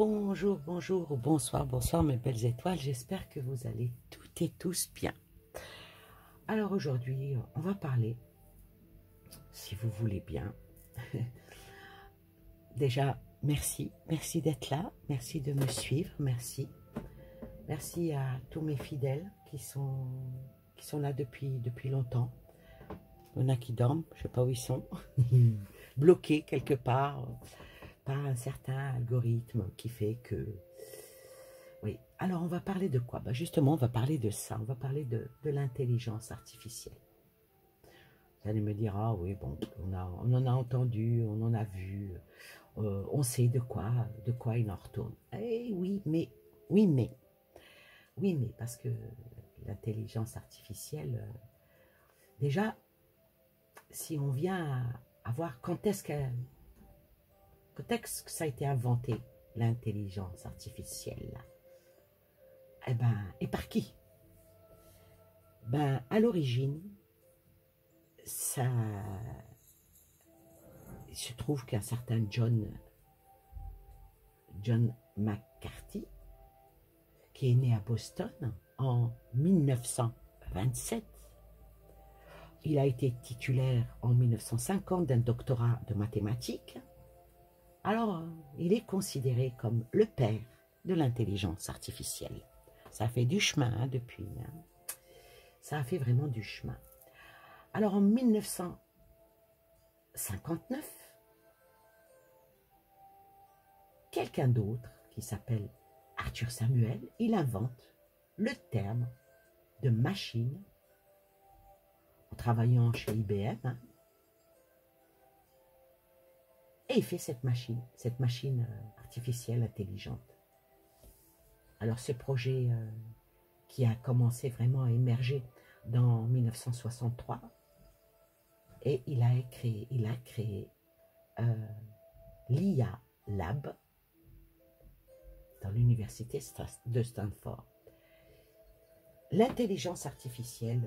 Bonjour, bonjour, bonsoir, bonsoir mes belles étoiles, j'espère que vous allez toutes et tous bien. Alors aujourd'hui, on va parler, si vous voulez bien, déjà merci d'être là, merci de me suivre, merci à tous mes fidèles qui sont là depuis longtemps. Il y en a qui dorment, je ne sais pas où ils sont, bloqués quelque part par un certain algorithme qui fait que... Oui, alors on va parler de quoi? Justement, on va parler de ça, on va parler de l'intelligence artificielle. Vous allez me dire, ah oui, bon, on en a entendu, on en a vu, on sait de quoi il en retourne. Eh oui, mais, parce que l'intelligence artificielle, déjà, si on vient à voir quand est-ce que ça a été inventé, l'intelligence artificielle, eh ben, et par qui? Ben, à l'origine, ça, il se trouve qu'un certain John McCarthy, qui est né à Boston en 1927, il a été titulaire en 1950 d'un doctorat de mathématiques. Alors, il est considéré comme le père de l'intelligence artificielle. Ça a fait du chemin hein, depuis. Hein. Ça a fait vraiment du chemin. Alors, en 1959, quelqu'un d'autre qui s'appelle Arthur Samuel, il invente le terme de machine en travaillant chez IBM. Hein, et il fait cette machine artificielle intelligente. Alors ce projet qui a commencé vraiment à émerger dans 1963, et il a créé l'IA Lab dans l'université de Stanford. L'intelligence artificielle,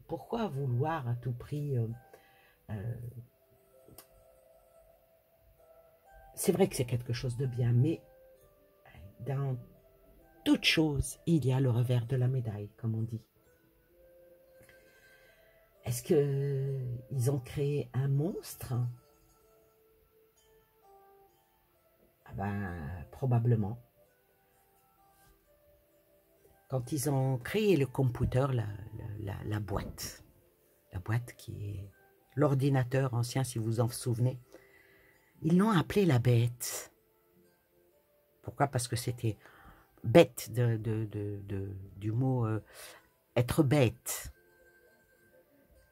pourquoi vouloir à tout prix c'est vrai que c'est quelque chose de bien, mais dans toute chose, il y a le revers de la médaille, comme on dit. Est-ce qu'ils ont créé un monstre? Ah ben, probablement. Quand ils ont créé le computer, la boîte qui est l'ordinateur ancien, si vous en souvenez, ils l'ont appelé la bête. Pourquoi? Parce que c'était bête du mot être bête.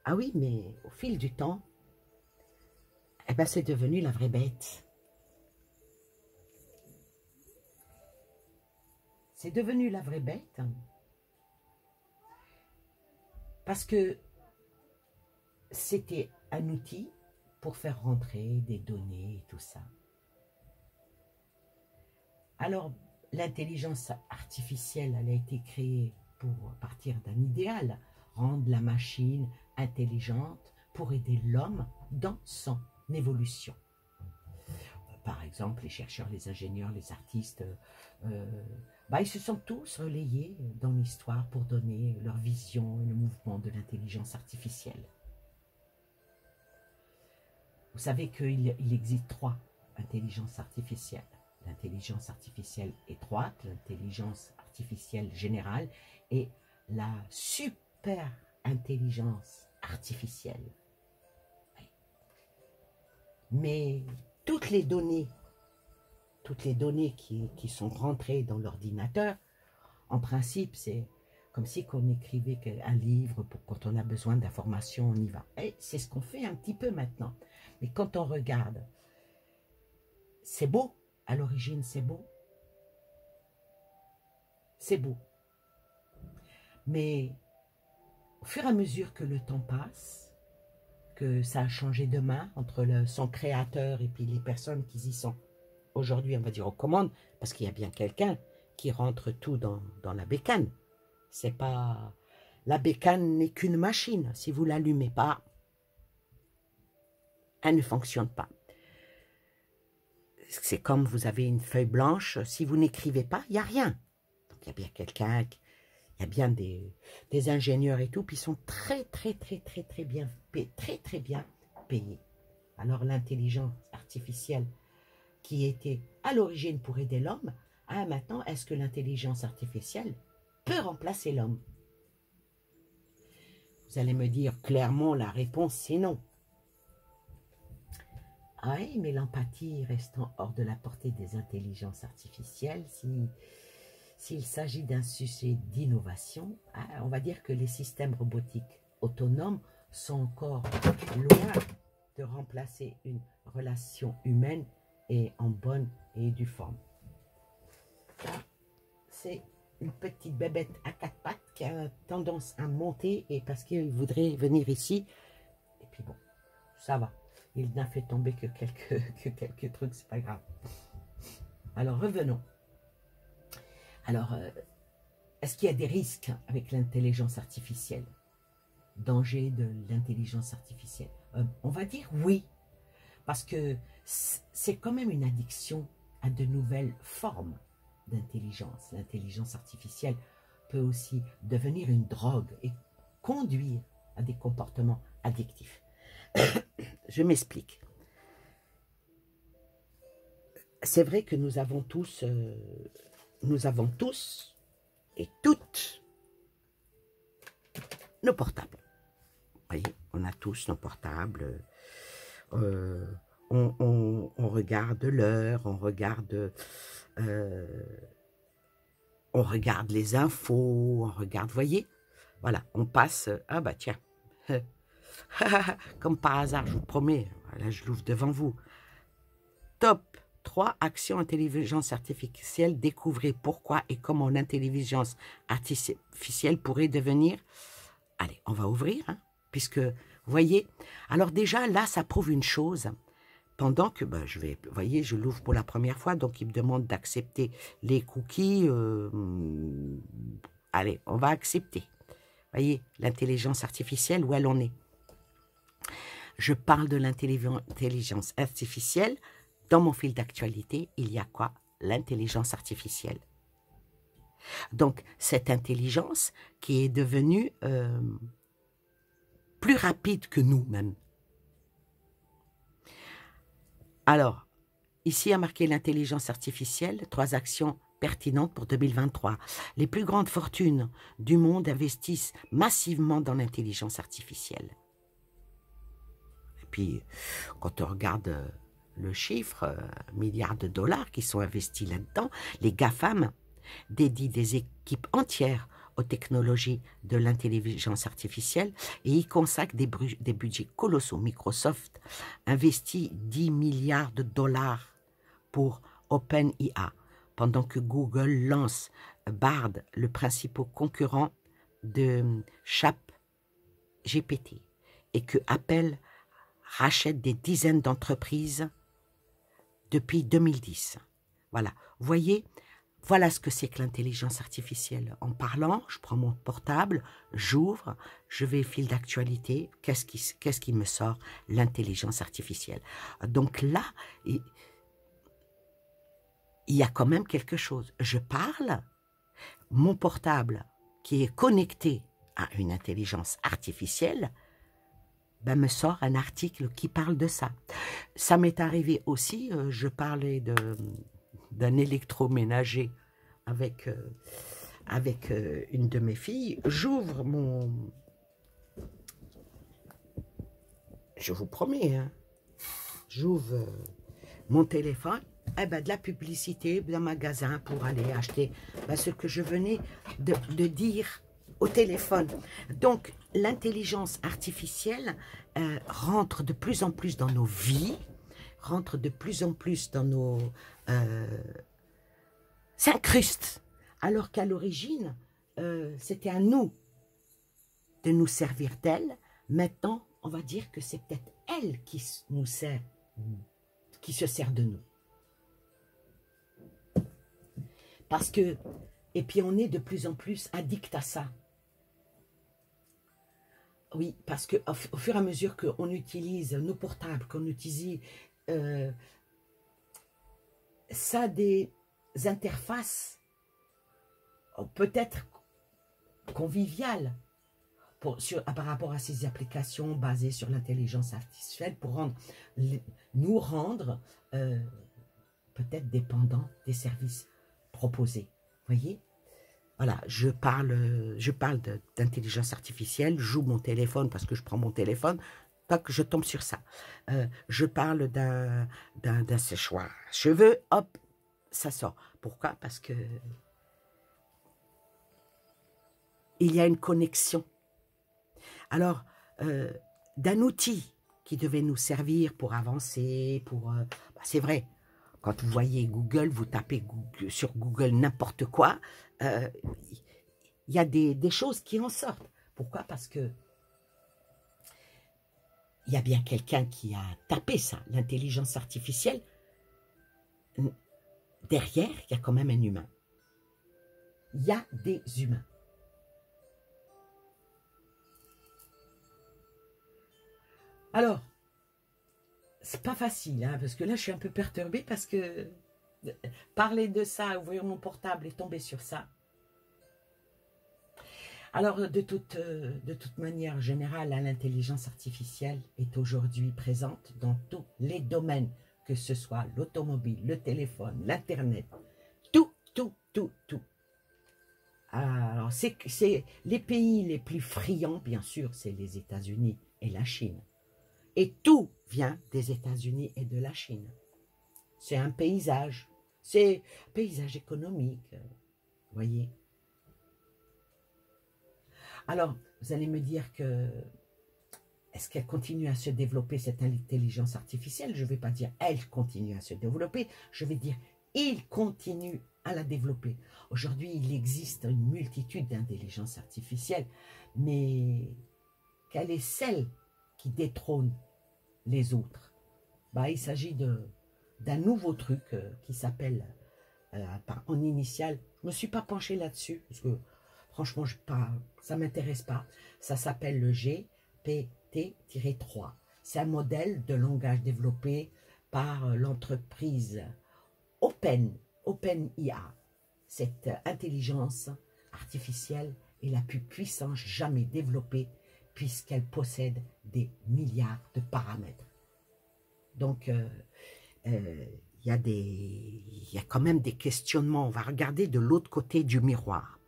Ah oui, mais au fil du temps, eh ben, c'est devenu la vraie bête. C'est devenu la vraie bête parce que c'était un outil pour faire rentrer des données et tout ça. Alors, l'intelligence artificielle, elle a été créée pour partir d'un idéal, rendre la machine intelligente pour aider l'homme dans son évolution. Par exemple, les chercheurs, les ingénieurs, les artistes, ils se sont tous relayés dans l'histoire pour donner leur vision et le mouvement de l'intelligence artificielle. Vous savez qu'il existe 3 intelligences artificielles. L'intelligence artificielle étroite, l'intelligence artificielle générale et la super intelligence artificielle. Oui. Mais toutes les données qui sont rentrées dans l'ordinateur, en principe, c'est comme si on écrivait un livre pour quand on a besoin d'informations, on y va. Et c'est ce qu'on fait un petit peu maintenant. Mais quand on regarde, c'est beau, à l'origine c'est beau. C'est beau. Mais au fur et à mesure que le temps passe, que ça a changé de main entre son créateur et puis les personnes qui y sont aujourd'hui, on va dire, aux commandes, parce qu'il y a bien quelqu'un qui rentre tout dans la bécane. C'est pas... La bécane n'est qu'une machine. Si vous ne l'allumez pas, elle ne fonctionne pas. c'est comme vous avez une feuille blanche, si vous n'écrivez pas, il n'y a rien. Donc, il y a bien quelqu'un, il y a bien des ingénieurs et tout, puis ils sont très bien payés. Alors l'intelligence artificielle qui était à l'origine pour aider l'homme, maintenant, est-ce que l'intelligence artificielle peut remplacer l'homme? Vous allez me dire clairement, la réponse c'est non. Ah oui, mais l'empathie restant hors de la portée des intelligences artificielles, s'il s'agit d'un sujet d'innovation, on va dire que les systèmes robotiques autonomes sont encore loin de remplacer une relation humaine et en bonne et due forme. C'est une petite bébête à quatre pattes qui a tendance à monter et parce qu'il voudrait venir ici. Et puis bon, ça va. Il n'a fait tomber que quelques trucs, c'est pas grave. Alors revenons. Alors, est-ce qu'il y a des risques avec l'intelligence artificielle? Danger de l'intelligence artificielle? On va dire oui, parce que c'est quand même une addiction à de nouvelles formes d'intelligence. L'intelligence artificielle peut aussi devenir une drogue et conduire à des comportements addictifs. Je m'explique. C'est vrai que nous avons tous et toutes nos portables. Vous voyez, on a tous nos portables. On regarde l'heure, on regarde les infos, on regarde, voyez, voilà, on passe, ah bah tiens, comme par hasard, je vous promets, là je l'ouvre devant vous. Top 3 actions intelligence artificielle, découvrez pourquoi et comment l'intelligence artificielle pourrait devenir. Allez, on va ouvrir, hein, puisque, vous voyez, alors déjà là, ça prouve une chose. Pendant que, ben, vous voyez, je l'ouvre pour la première fois, donc il me demande d'accepter les cookies. Allez, on va accepter. Vous voyez, l'intelligence artificielle, où elle en est. Je parle de l'intelligence artificielle. Dans mon fil d'actualité, il y a quoi? L'intelligence artificielle. Donc, cette intelligence qui est devenue plus rapide que nous-mêmes. Alors, ici a marqué l'intelligence artificielle, 3 actions pertinentes pour 2023. Les plus grandes fortunes du monde investissent massivement dans l'intelligence artificielle. Et puis, quand on regarde le chiffre, milliards de dollars qui sont investis là-dedans, les GAFAM dédient des équipes entières aux technologies de l'intelligence artificielle et y consacrent des budgets colossaux. Microsoft investit 10 milliards de dollars pour OpenIA, pendant que Google lance Bard, le principal concurrent de ChatGPT, et que Apple rachète des dizaines d'entreprises depuis 2010. Voilà, vous voyez, voilà ce que c'est que l'intelligence artificielle. En parlant, je prends mon portable, j'ouvre, je vais au fil d'actualité, qu'est-ce qui me sort? L'intelligence artificielle. Donc là, il y a quand même quelque chose. Je parle, mon portable qui est connecté à une intelligence artificielle, ben, me sort un article qui parle de ça. Ça m'est arrivé aussi, je parlais d'un électroménager avec une de mes filles. J'ouvre je vous promets, hein, j'ouvre mon téléphone, eh ben, de la publicité d'un magasin pour aller acheter ce que je venais de dire au téléphone. Donc, l'intelligence artificielle rentre de plus en plus dans nos vies, rentre de plus en plus dans nos... s'incruste. Alors qu'à l'origine, c'était à nous de nous servir d'elle. Maintenant, on va dire que c'est peut-être elle qui nous sert, qui se sert de nous. Parce que, et puis on est de plus en plus addict à ça. Oui, parce qu'au fur et à mesure qu'on utilise nos portables, qu'on utilise ça a des interfaces peut-être conviviales par rapport à ces applications basées sur l'intelligence artificielle pour nous rendre peut-être dépendants des services proposés. Voyez? Voilà, je parle d'intelligence artificielle, je joue mon téléphone parce que je prends mon téléphone, tac, je tombe sur ça. Je parle d'un séchoir cheveux, hop, ça sort. Pourquoi? Parce que il y a une connexion. Alors, d'un outil qui devait nous servir pour avancer, c'est vrai, quand vous voyez Google, vous tapez sur Google n'importe quoi, il y a des choses qui en sortent. Pourquoi? Parce que il y a bien quelqu'un qui a tapé ça, l'intelligence artificielle. Derrière, il y a quand même un humain. Il y a des humains. Alors, c'est pas facile, hein, parce que là, je suis un peu perturbée parce que parler de ça, ouvrir mon portable et tomber sur ça. Alors, de toute manière générale, l'intelligence artificielle est aujourd'hui présente dans tous les domaines, que ce soit l'automobile, le téléphone, l'Internet, tout. Alors, c'est les pays les plus friands, bien sûr, c'est les États-Unis et la Chine. Et tout vient des États-Unis et de la Chine. C'est un paysage. C'est un paysage économique. Vous voyez? Alors, vous allez me dire que est-ce qu'elle continue à se développer, cette intelligence artificielle? Je ne vais pas dire elle continue à se développer. Je vais dire il continue à la développer. Aujourd'hui, il existe une multitude d'intelligences artificielles, mais quelle est celle qui détrône les autres? Il s'agit d'un nouveau truc qui s'appelle, en initial, je ne me suis pas penchée là-dessus, parce que franchement, ça ne m'intéresse pas. Ça s'appelle le GPT-3. C'est un modèle de langage développé par l'entreprise OpenIA. Cette intelligence artificielle est la plus puissante jamais développée puisqu'elle possède des milliards de paramètres. Donc, il y a quand même des questionnements. On va regarder de l'autre côté du miroir.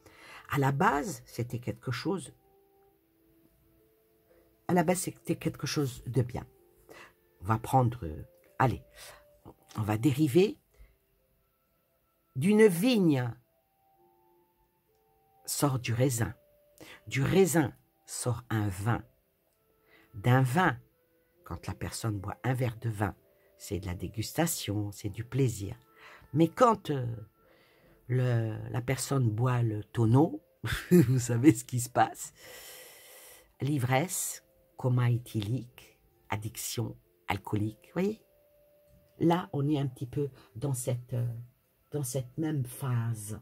À la base, c'était quelque chose. À la base, c'était quelque chose de bien. On va prendre. Allez, on va dériver d'une vigne sort du raisin. Du raisin sort un vin. D'un vin, quand la personne boit un verre de vin, c'est de la dégustation, c'est du plaisir. Mais quand la personne boit le tonneau, vous savez ce qui se passe. L'ivresse, coma éthylique, addiction alcoolique, vous voyez? Là, on est un petit peu dans cette même phase.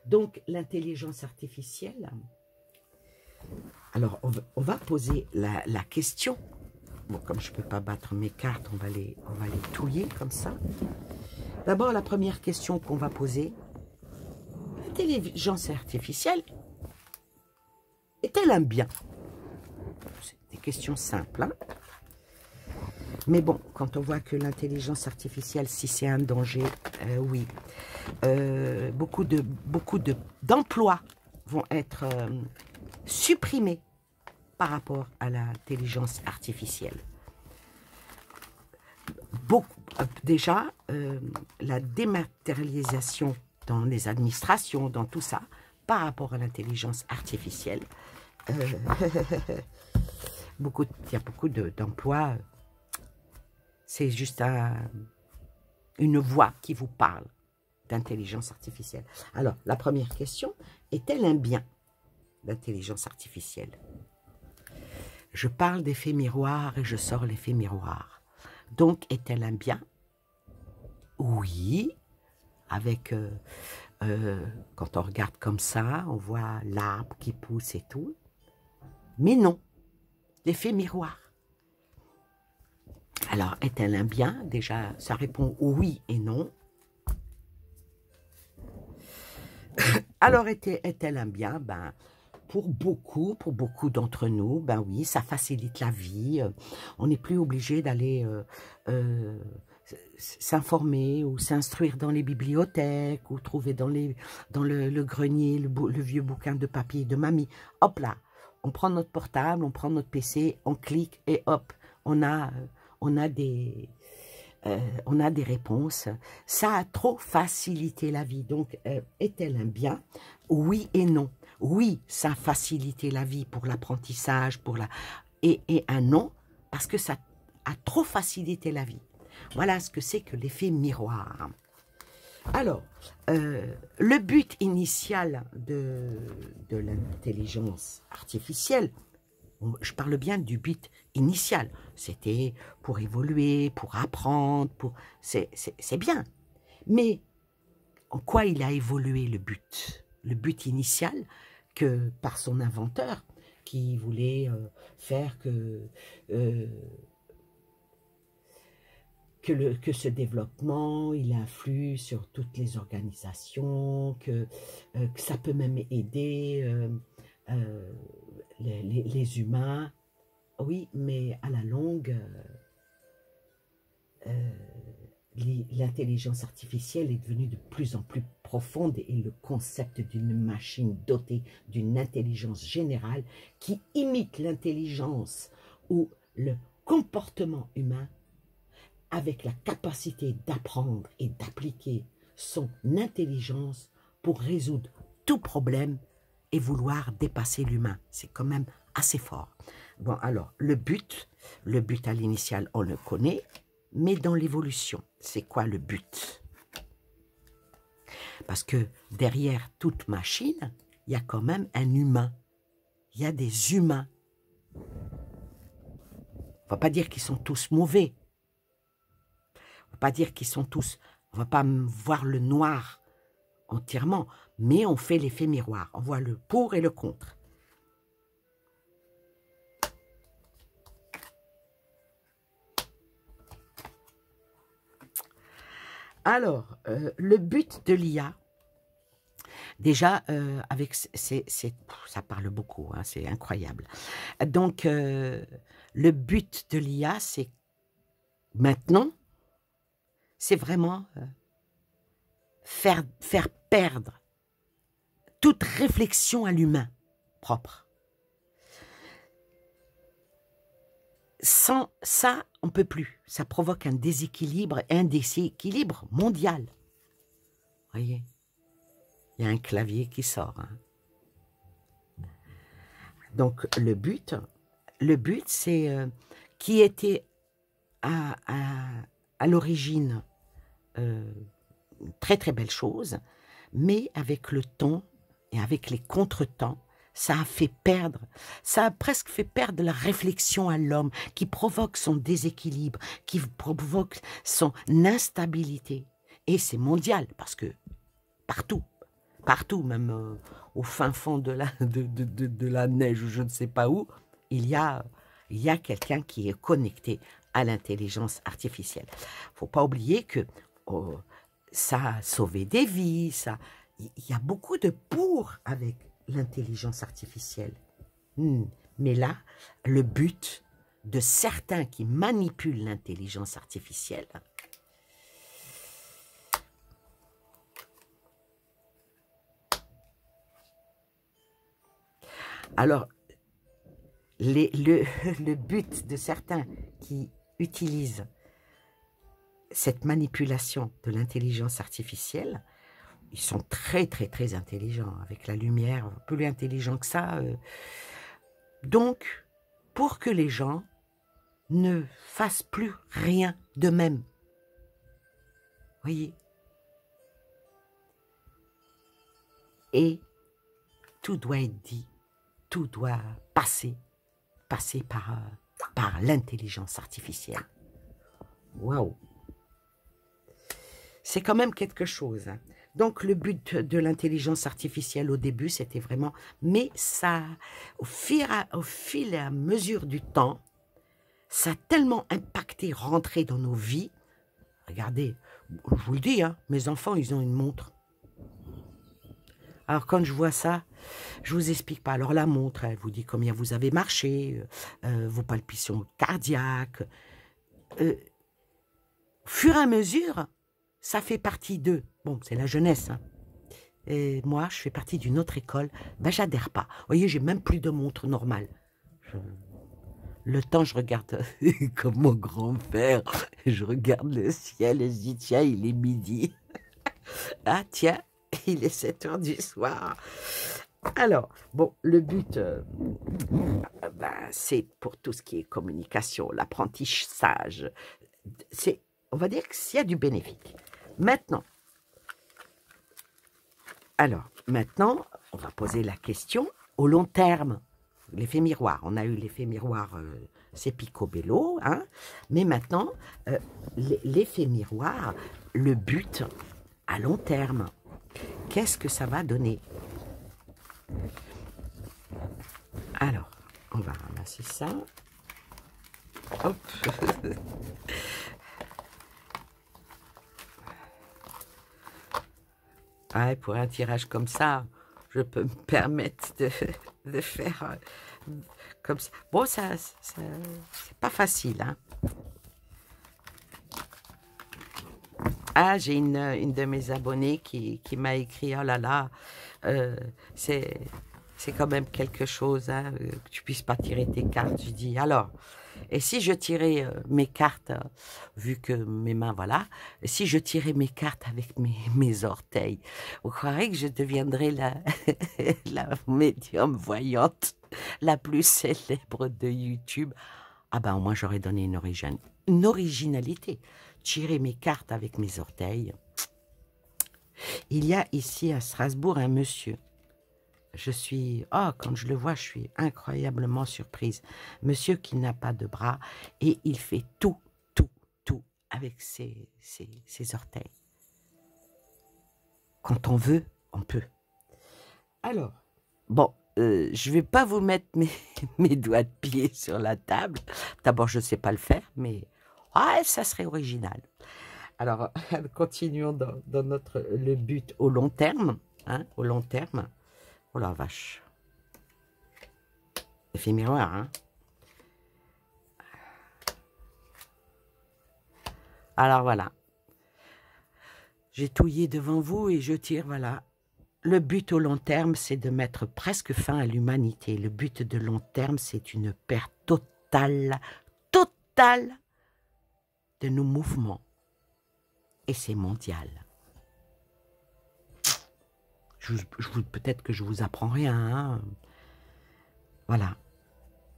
Donc, l'intelligence artificielle, alors on va poser la question. Bon, comme je ne peux pas battre mes cartes, on va les touiller comme ça. D'abord, la première question qu'on va poser, l'intelligence artificielle est-elle un bien? C'est des questions simples, hein? Mais bon, quand on voit que l'intelligence artificielle, si c'est un danger, oui. Beaucoup d'emplois vont être supprimés par rapport à l'intelligence artificielle. Déjà, la dématérialisation dans les administrations, dans tout ça, par rapport à l'intelligence artificielle, il y a beaucoup d'emplois. C'est juste une voix qui vous parle d'intelligence artificielle. Alors, la première question, est-elle un bien, l'intelligence artificielle? Je parle d'effet miroir et je sors l'effet miroir. Donc, est-elle un bien? Oui, avec, quand on regarde comme ça, on voit l'arbre qui pousse et tout. Mais non, l'effet miroir. Alors, est-elle un bien? Déjà, ça répond oui et non. Alors, est-elle un bien? Ben, pour beaucoup d'entre nous, ben oui, ça facilite la vie. On n'est plus obligé d'aller s'informer ou s'instruire dans les bibliothèques ou trouver dans le grenier le vieux bouquin de papy et de mamie. Hop là, on prend notre portable, on prend notre PC, on clique et hop, on a des... on a des réponses. Ça a trop facilité la vie. Donc, est-elle un bien? Oui et non. Oui, ça a facilité la vie pour l'apprentissage, et un non, parce que ça a trop facilité la vie. Voilà ce que c'est que l'effet miroir. Alors, le but initial de l'intelligence artificielle, je parle bien du but initial, c'était pour évoluer, pour apprendre, c'est bien. Mais en quoi il a évolué le but? Le but initial, que par son inventeur, qui voulait faire que ce développement, il influe sur toutes les organisations, que ça peut même aider les humains. Oui, mais à la longue, l'intelligence artificielle est devenue de plus en plus profonde et le concept d'une machine dotée d'une intelligence générale qui imite l'intelligence ou le comportement humain avec la capacité d'apprendre et d'appliquer son intelligence pour résoudre tout problème et vouloir dépasser l'humain. C'est quand même assez fort. Bon, alors, le but à l'initial, on le connaît, mais dans l'évolution, c'est quoi le but? Parce que derrière toute machine, il y a quand même un humain. Il y a des humains. On ne va pas dire qu'ils sont tous mauvais. On ne va pas dire qu'ils sont tous... On ne va pas voir le noir entièrement, mais on fait l'effet miroir. On voit le pour et le contre. Alors, le but de l'IA, déjà, avec ça parle beaucoup, hein, c'est incroyable. Donc, le but de l'IA, c'est maintenant, c'est vraiment faire perdre toute réflexion à l'humain propre. Sans ça, on ne peut plus. Ça provoque un déséquilibre mondial. Vous voyez, il y a un clavier qui sort. Hein. Donc, le but c'est qui était à l'origine une très très belle chose, mais avec le temps et avec les contretemps, ça a presque fait perdre la réflexion à l'homme, qui provoque son déséquilibre, qui provoque son instabilité. Et c'est mondial, parce que partout, même au fin fond de la neige, ou je ne sais pas où, il y a quelqu'un qui est connecté à l'intelligence artificielle. Il ne faut pas oublier que ça a sauvé des vies, il y a beaucoup de pour avec l'intelligence artificielle. Mais là, le but de certains qui manipulent l'intelligence artificielle, alors, le but de certains qui utilisent cette manipulation de l'intelligence artificielle, ils sont très, très, très intelligents, avec la lumière, plus intelligents que ça. Donc, pour que les gens ne fassent plus rien d'eux-mêmes. Voyez? Et tout doit être dit, tout doit passer par l'intelligence artificielle. Waouh! C'est quand même quelque chose. Hein. Donc, le but de l'intelligence artificielle au début, c'était vraiment... Mais ça, au fil et à mesure du temps, ça a tellement impacté, rentré dans nos vies. Regardez, je vous le dis, hein, mes enfants, ils ont une montre. Alors, quand je vois ça, je vous explique pas. Alors, la montre, elle vous dit combien vous avez marché, vos palpitations cardiaques. Au fur et à mesure, ça fait partie d'eux. Bon, c'est la jeunesse, hein. Et moi, je fais partie d'une autre école. Ben, j'adhère pas. Vous voyez, j'ai même plus de montre normale. Le temps, je regarde comme mon grand-père. Je regarde le ciel et je dis, tiens, il est midi. Ah, tiens, il est 7 heures du soir. Alors, bon, le but, c'est pour tout ce qui est communication, l'apprentissage. On va dire qu'il y a du bénéfique. Maintenant, on va poser la question au long terme. L'effet miroir. On a eu l'effet miroir, c'est picobello, hein. Mais maintenant, l'effet miroir, le but à long terme, qu'est-ce que ça va donner? Alors, on va ramasser ça. Hop. Ah, pour un tirage comme ça, je peux me permettre de faire comme ça. Bon, ça c'est pas facile, hein. Ah, j'ai une de mes abonnées qui m'a écrit, oh là là, c'est quand même quelque chose, hein, que tu puisses pas tirer tes cartes. Je dis, alors, et si je tirais mes cartes, vu que mes mains, voilà, si je tirais mes cartes avec mes orteils, vous croirez que je deviendrais la médium voyante la plus célèbre de YouTube? Ah ben, au moins, j'aurais donné une originalité. Tirer mes cartes avec mes orteils. Il y a ici à Strasbourg un monsieur. Quand je le vois, je suis incroyablement surprise. Monsieur qui n'a pas de bras et il fait tout avec ses orteils. Quand on veut, on peut. Alors, bon, je ne vais pas vous mettre mes doigts de pied sur la table. D'abord, je ne sais pas le faire, mais ça serait original. Alors, continuons dans le but au long terme. Hein, au long terme. Oh la vache. Effet miroir, hein. Alors voilà. J'ai touillé devant vous et je tire, voilà. Le but au long terme, c'est de mettre presque fin à l'humanité. Le but de long terme, c'est une perte totale de nos mouvements. Et c'est mondial. Peut-être que je vous apprends rien, hein. Voilà.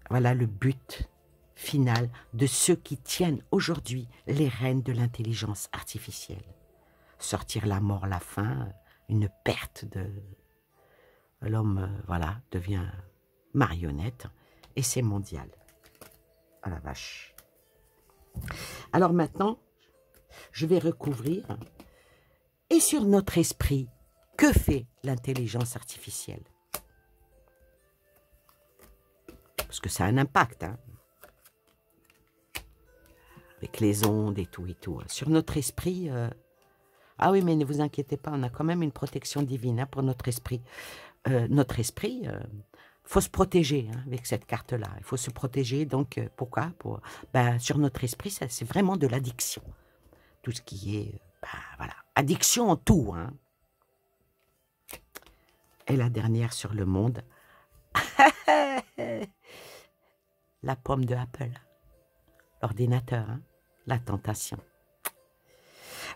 Voilà le but final de ceux qui tiennent aujourd'hui les rênes de l'intelligence artificielle. Sortir la mort, la faim, une perte de... L'homme, voilà, devient marionnette et c'est mondial. Ah la vache. Alors maintenant, je vais recouvrir. Et sur notre esprit, que fait l'intelligence artificielle? Parce que ça a un impact, hein, avec les ondes et tout. Sur notre esprit, ah oui, mais ne vous inquiétez pas, on a quand même une protection divine, hein, pour notre esprit. Notre esprit, faut se protéger, hein, avec cette carte-là. Il faut se protéger, donc pourquoi? Sur notre esprit, c'est vraiment de l'addiction. Tout ce qui est, voilà, addiction en tout, hein. Et la dernière sur le monde, la pomme de Apple, l'ordinateur, hein, la tentation.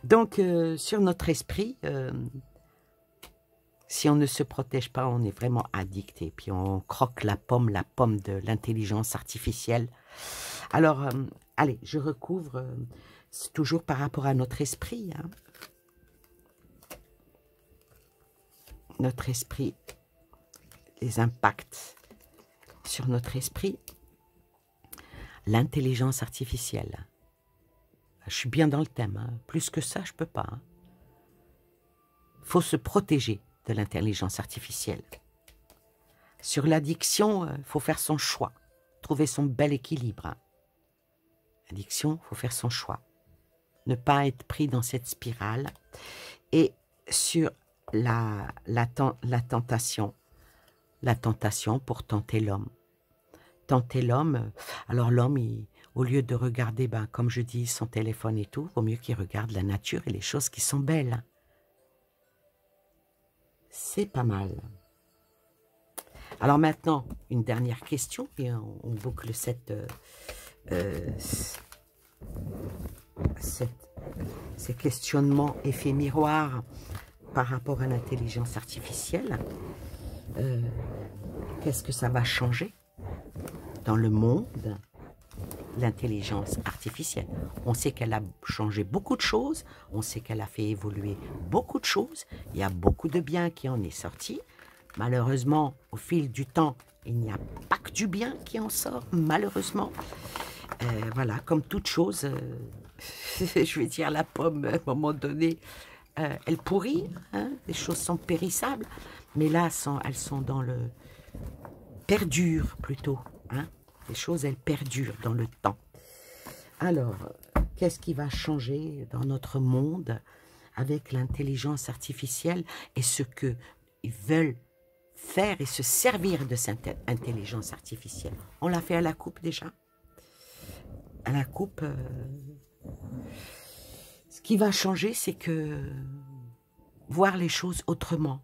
Donc, sur notre esprit, si on ne se protège pas, on est vraiment addicté. Puis on croque la pomme de l'intelligence artificielle. Alors, allez, je recouvre, c'est toujours par rapport à notre esprit, hein. Notre esprit, les impacts sur notre esprit, l'intelligence artificielle. Je suis bien dans le thème, hein. Plus que ça, je ne peux pas, hein. Faut se protéger de l'intelligence artificielle. Sur l'addiction, il faut faire son choix, trouver son bel équilibre, hein. Addiction, il faut faire son choix. Ne pas être pris dans cette spirale. Et sur la tentation pour tenter l'homme. Tenter l'homme, alors l'homme, au lieu de regarder, ben, comme je dis, son téléphone et tout, vaut mieux qu'il regarde la nature et les choses qui sont belles. C'est pas mal. Alors maintenant, une dernière question, et on boucle ces questionnements effets miroirs par rapport à l'intelligence artificielle. Qu'est-ce que ça va changer dans le monde, l'intelligence artificielle? On sait qu'elle a changé beaucoup de choses, on sait qu'elle a fait évoluer beaucoup de choses, il y a beaucoup de bien qui en est sorti. Malheureusement, au fil du temps, il n'y a pas que du bien qui en sort, malheureusement. Voilà, comme toute chose, je vais dire la pomme, à un moment donné, elle pourrit, hein, les choses sont périssables, mais là, elles sont dans le... perdurent plutôt, hein. Les choses, elles perdurent dans le temps. Alors, qu'est-ce qui va changer dans notre monde avec l'intelligence artificielle et ce qu'ils veulent faire et se servir de cette intelligence artificielle? On l'a fait à la coupe déjà. À la coupe, ce qui va changer, c'est que voir les choses autrement.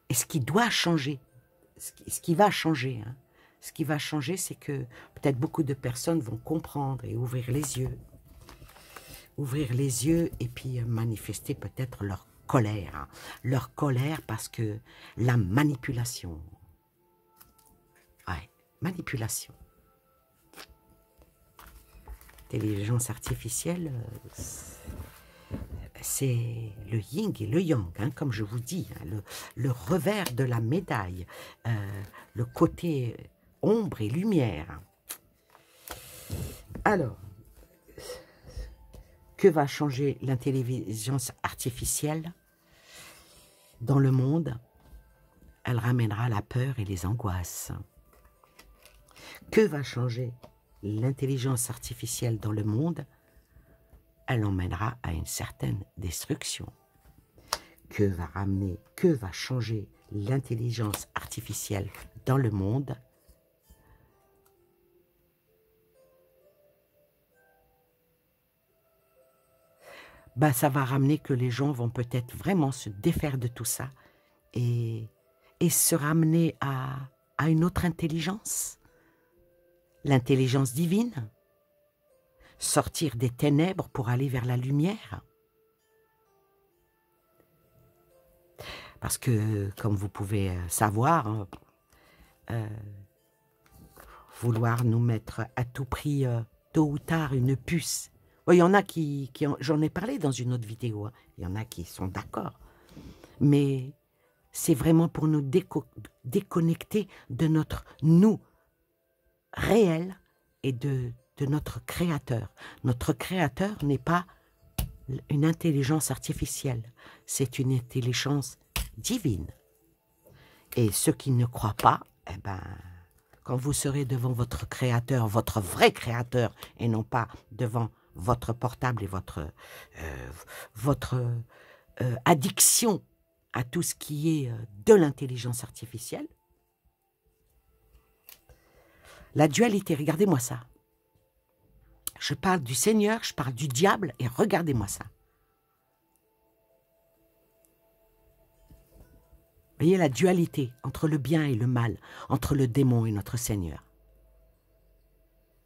Et ce qui doit changer, ce qui va changer, hein, ce qui va changer, c'est que peut-être beaucoup de personnes vont comprendre et ouvrir les yeux. Ouvrir les yeux et puis manifester peut-être leur colère. Hein, leur colère parce que la manipulation. Ouais, manipulation. L'intelligence artificielle, c'est le yin et le yang, hein, comme je vous dis, hein, le revers de la médaille, le côté ombre et lumière. Alors, que va changer l'intelligence artificielle dans le monde? Elle ramènera la peur et les angoisses. Que va changer l'intelligence artificielle dans le monde? Elle emmènera à une certaine destruction. Que va changer l'intelligence artificielle dans le monde? Ben, ça va ramener que les gens vont peut-être vraiment se défaire de tout ça et se ramener à une autre intelligence, l'intelligence divine. Sortir des ténèbres pour aller vers la lumière. Parce que, comme vous pouvez savoir, hein, vouloir nous mettre à tout prix, tôt ou tard, une puce. Il y en a j'en ai parlé dans une autre vidéo, hein, il y en a qui sont d'accord. Mais c'est vraiment pour nous déconnecter de notre nous réel et de notre créateur. Notre créateur n'est pas une intelligence artificielle, c'est une intelligence divine. Et ceux qui ne croient pas, eh ben, quand vous serez devant votre créateur, votre vrai créateur, et non pas devant votre portable et votre addiction à tout ce qui est de l'intelligence artificielle, la dualité, regardez-moi ça. Je parle du Seigneur, je parle du diable, et regardez-moi ça. Vous voyez la dualité entre le bien et le mal, entre le démon et notre Seigneur.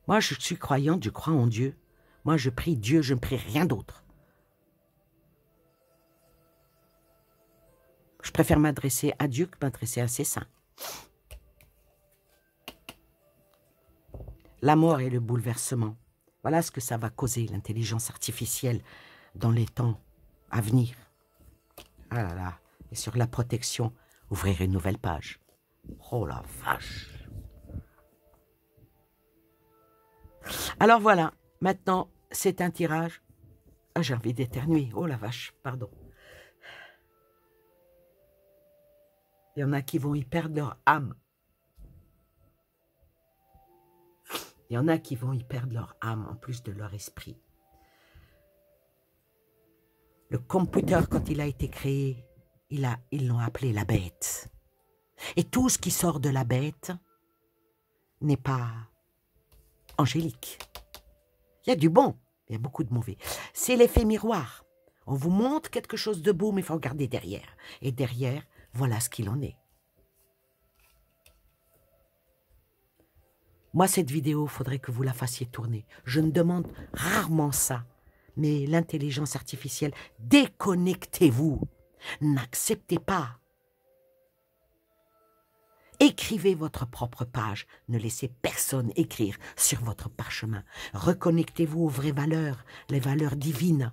Moi, je suis croyante, je crois en Dieu. Moi, je prie Dieu, je ne prie rien d'autre. Je préfère m'adresser à Dieu que m'adresser à ses saints. La mort et le bouleversement. Voilà ce que ça va causer, l'intelligence artificielle, dans les temps à venir. Ah là là. Et sur la protection, ouvrir une nouvelle page. Oh la vache. Alors voilà, maintenant, c'est un tirage. Ah, j'ai envie d'éternuer. Oh la vache, pardon. Il y en a qui vont y perdre leur âme. Il y en a qui vont y perdre leur âme en plus de leur esprit. Le computer, quand il a été créé, ils l'ont appelé la bête. Et tout ce qui sort de la bête n'est pas angélique. Il y a du bon, il y a beaucoup de mauvais. C'est l'effet miroir. On vous montre quelque chose de beau, mais il faut regarder derrière. Et derrière, voilà ce qu'il en est. Moi, cette vidéo, il faudrait que vous la fassiez tourner. Je ne demande rarement ça. Mais l'intelligence artificielle, déconnectez-vous. N'acceptez pas. Écrivez votre propre page. Ne laissez personne écrire sur votre parchemin. Reconnectez-vous aux vraies valeurs, les valeurs divines.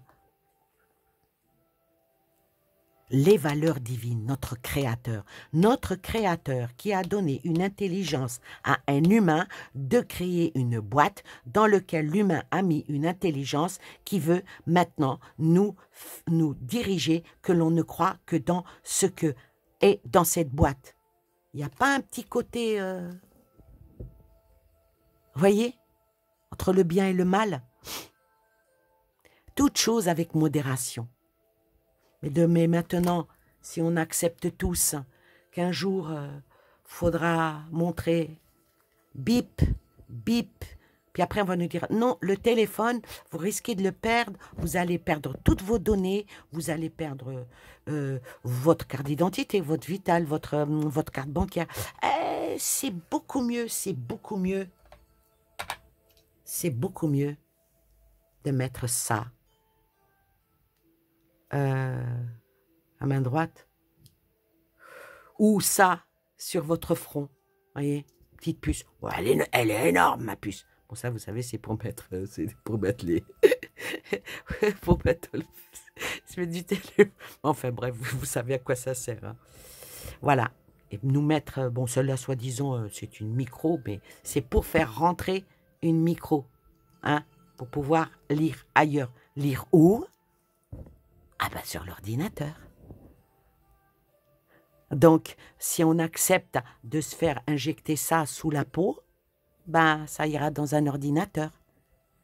Les valeurs divines, notre Créateur qui a donné une intelligence à un humain de créer une boîte dans laquelle l'humain a mis une intelligence qui veut maintenant nous diriger, que l'on ne croit que dans ce que est dans cette boîte. Il n'y a pas un petit côté, voyez, entre le bien et le mal. Toute chose avec modération. Mais maintenant, si on accepte tous qu'un jour, faudra montrer bip, bip, puis après on va nous dire, non, le téléphone, vous risquez de le perdre, vous allez perdre toutes vos données, vous allez perdre votre carte d'identité, votre vitale, votre carte bancaire. C'est beaucoup mieux, c'est beaucoup mieux. C'est beaucoup mieux de mettre ça à main droite, ou ça sur votre front, voyez, petite puce. Ouais, elle est énorme, ma puce. Bon, ça, vous savez, c'est pour mettre les, pour mettre du télé. Enfin bref, vous savez à quoi ça sert. Hein. Voilà. Et nous mettre, bon, cela soi-disant, c'est une micro, mais c'est pour faire rentrer une micro, hein, pour pouvoir lire ailleurs. Lire où? Ah ben sur l'ordinateur. Donc, si on accepte de se faire injecter ça sous la peau, ben ça ira dans un ordinateur.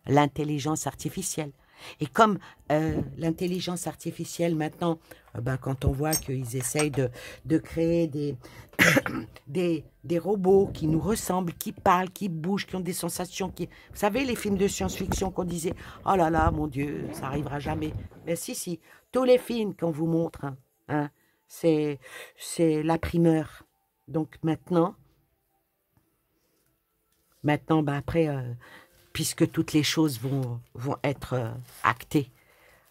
L'intelligence artificielle. Et comme l'intelligence artificielle maintenant, ben, quand on voit qu'ils essayent de créer des robots qui nous ressemblent, qui parlent, qui bougent, qui ont des sensations, vous savez, les films de science-fiction qu'on disait, oh là là, mon Dieu, ça n'arrivera jamais. Mais si, tous les films qu'on vous montre, hein, c'est la primeur. Donc maintenant, ben après, puisque toutes les choses vont être actées,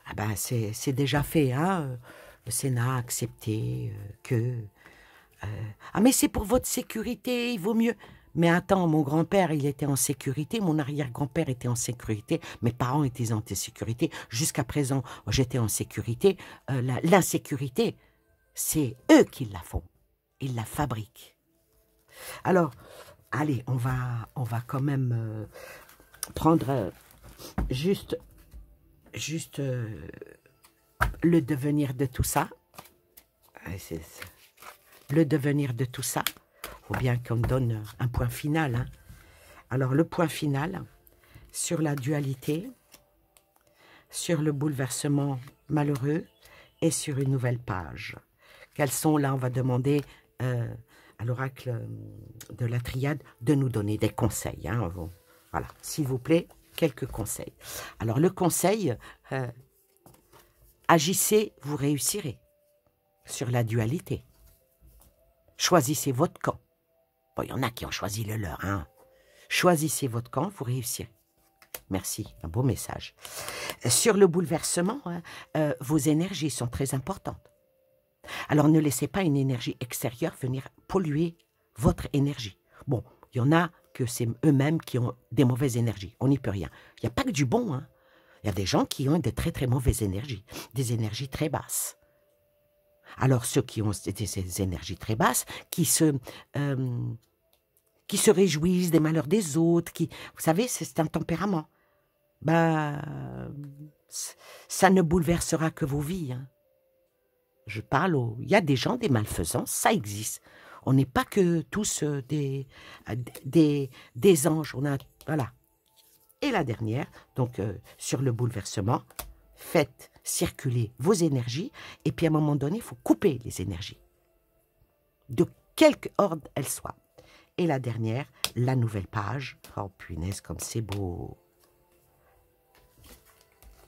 ah ben c'est déjà fait. Hein, le Sénat a accepté que... ah mais c'est pour votre sécurité, il vaut mieux... Mais attends, mon grand-père, il était en sécurité, mon arrière-grand-père était en sécurité, mes parents étaient en sécurité, jusqu'à présent, j'étais en sécurité. L'insécurité, c'est eux qui la font, ils la fabriquent. Alors, allez, on va quand même prendre juste le devenir de tout ça. Le devenir de tout ça. Il faut bien qu'on donne un point final. Hein. Alors, le point final, sur la dualité, sur le bouleversement malheureux et sur une nouvelle page. Quels sont, là, on va demander à l'oracle de la triade de nous donner des conseils. Hein. Voilà, s'il vous plaît, quelques conseils. Alors, le conseil, agissez, vous réussirez. Sur la dualité. Choisissez votre camp. Bon, il y en a qui ont choisi le leur. Hein. Choisissez votre camp, vous réussirez. Merci, un beau message. Sur le bouleversement, hein, vos énergies sont très importantes. Alors, ne laissez pas une énergie extérieure venir polluer votre énergie. Bon, il y en a que c'est eux-mêmes qui ont des mauvaises énergies. On n'y peut rien. Il n'y a pas que du bon. Hein. Il y a des gens qui ont des très, très mauvaises énergies. Des énergies très basses. Alors, ceux qui ont ces énergies très basses, qui se réjouissent des malheurs des autres, vous savez, c'est un tempérament. Ben, ça ne bouleversera que vos vies. Hein. Je parle il y a des gens, des malfaisants, ça existe. On n'est pas que tous des anges. On a Voilà. Et la dernière, donc sur le bouleversement, faites circuler vos énergies. Et puis à un moment donné, il faut couper les énergies. De quelque ordre elles soient. Et la dernière, la nouvelle page. Oh punaise, comme c'est beau.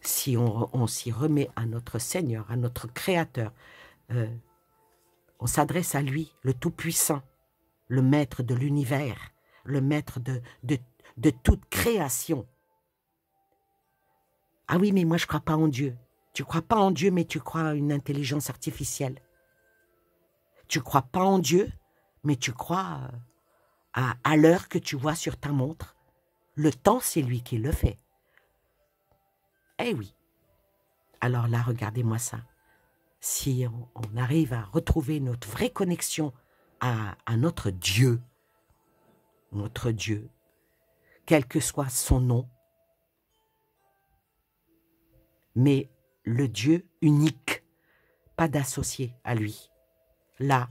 Si on s'y remet à notre Seigneur, à notre Créateur, on s'adresse à lui, le Tout-Puissant, le Maître de l'univers, le Maître de toute création. Ah oui, mais moi je ne crois pas en Dieu. Tu ne crois pas en Dieu, mais tu crois à une intelligence artificielle. Tu ne crois pas en Dieu, mais tu crois à l'heure que tu vois sur ta montre. Le temps, c'est lui qui le fait. Eh oui. Alors là, regardez-moi ça. Si on arrive à retrouver notre vraie connexion à notre Dieu, quel que soit son nom, mais le Dieu unique, pas d'associé à lui. Là,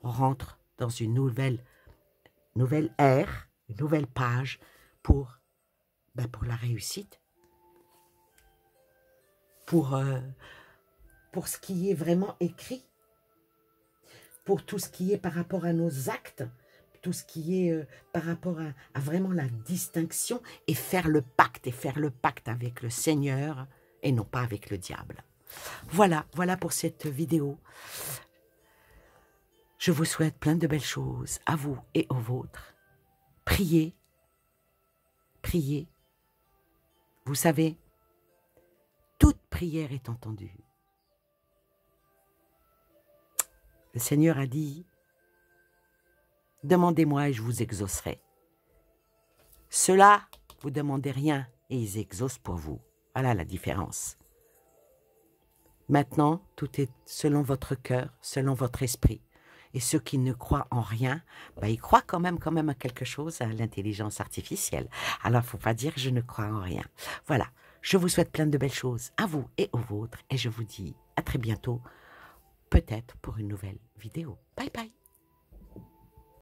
on rentre dans une nouvelle ère, une nouvelle page pour la réussite, pour ce qui est vraiment écrit, pour tout ce qui est par rapport à nos actes, tout ce qui est par rapport à vraiment la distinction et faire le pacte avec le Seigneur et non pas avec le diable. Voilà pour cette vidéo. Je vous souhaite plein de belles choses à vous et aux vôtres. Priez, priez. Vous savez, toute prière est entendue. Le Seigneur a dit, demandez-moi et je vous exaucerai. Ceux-là, vous demandez rien et ils exaucent pour vous. Voilà la différence. Maintenant, tout est selon votre cœur, selon votre esprit. Et ceux qui ne croient en rien, ils croient quand même à quelque chose, à l'intelligence artificielle. Alors, il ne faut pas dire je ne crois en rien. Voilà, je vous souhaite plein de belles choses à vous et aux vôtres. Et je vous dis à très bientôt, peut-être pour une nouvelle vidéo. Bye bye.